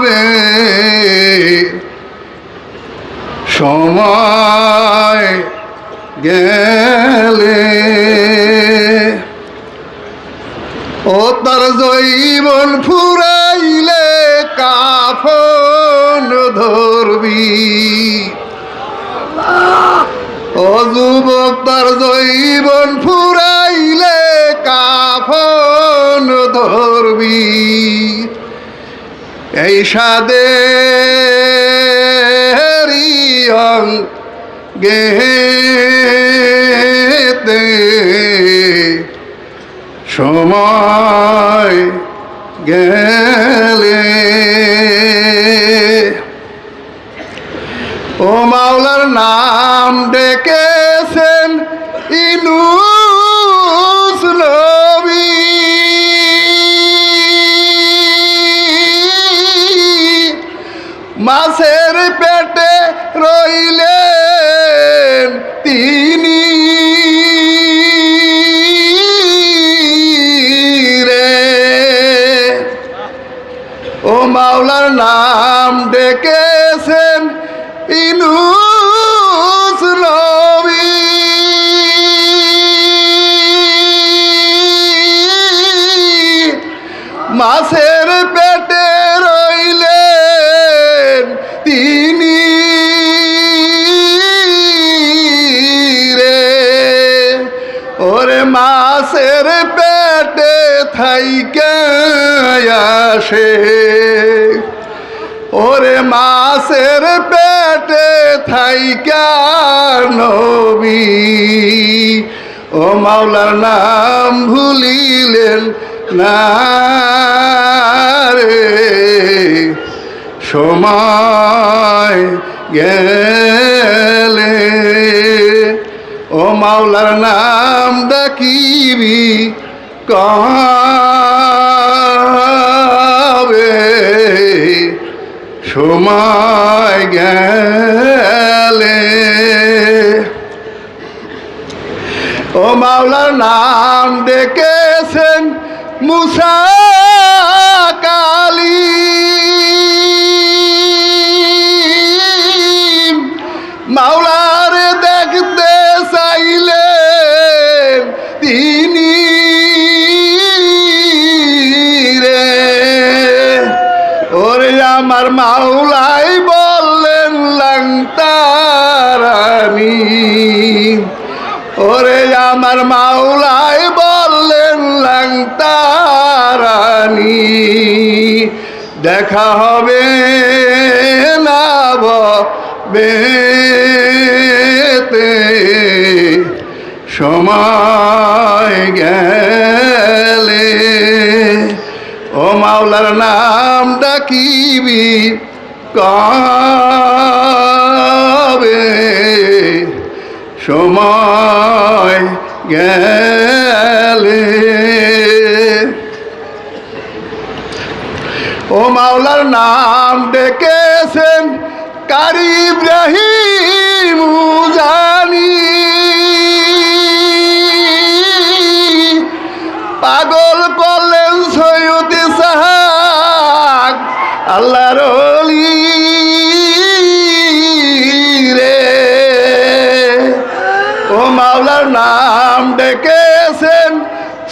হবে সময় গেলে। ও তার জৈবন ফুরাইলে কাফন ধরবি। ও যুবক তার জৈবন ফুরাইলে কাফন ধরবি। এই সাদেরই অঙ্গেতে সময় গেলে। ও মাওলার নাম ডেকেছেন ইউনূস নবী। মাছের পেটে রইলেন তিনি রে। ও মাওলার নাম ডেকেছেন ইউনূস নবী। মাছের পেটে রইলেন তিনি রে। ওরে মাছের পেটে থাইকা আসে। ওরে মাছের পেটে থাইকা নবী। ও মাওলার নাম ভুলিলেন না রে সময় গেলে। ও মাওলার নাম ডাকিবি কবে সময় গেলে। ও মাওলার নাম ডেকেছেন মুসা কালীম। মাওলার দেখতে চাইলেন তিনি রে। ওরে আমার মাওলাই বললেন লাংতারানি। ওরে আমার মাওলাই বললেন লাংতারানি। দেখা হবে না বেতে সময় গেলে। ও মাওলার নাম ডাকিবি কবে সময় গেলে। ও মাওলার নাম ডেকেছেন কারি ইব্রাহিম জানি। পাগল করলেন সৈয়দ ইসহাক আল্লাহর ওলি রে। ও মাওলার নাম ডেকেছেন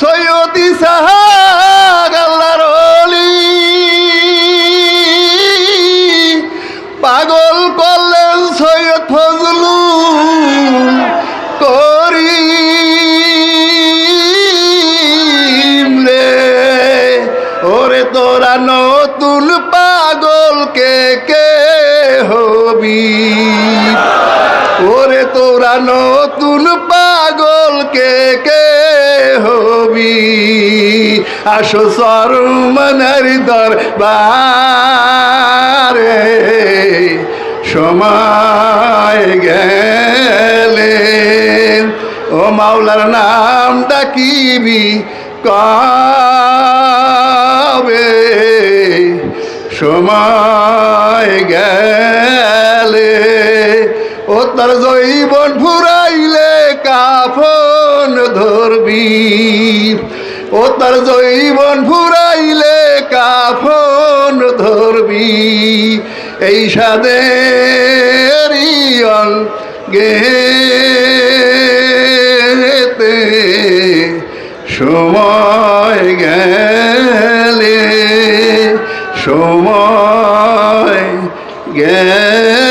সৈয়দ ইসহাক আল্লাহর ওলি। পাগল করলেন সৈয়দ ফজলুল করিম রে। ওরে তোরা নতুন পাগল কে কে হবি। ওরে তোরা নতুন পাগল কে কে হবি। আসো চরমনের দরবারে সময় গেলে। ও মাওলার নাম ডাকিবি কবে সময় গেলে। ও তার জৈবন ফুরাইলে কাফন ধরবি। ও তার জৈবন ফুরাইলে কাফন ধরবি এই সাদেরই অঙ্গেতে সময় গেলে সময় গেলে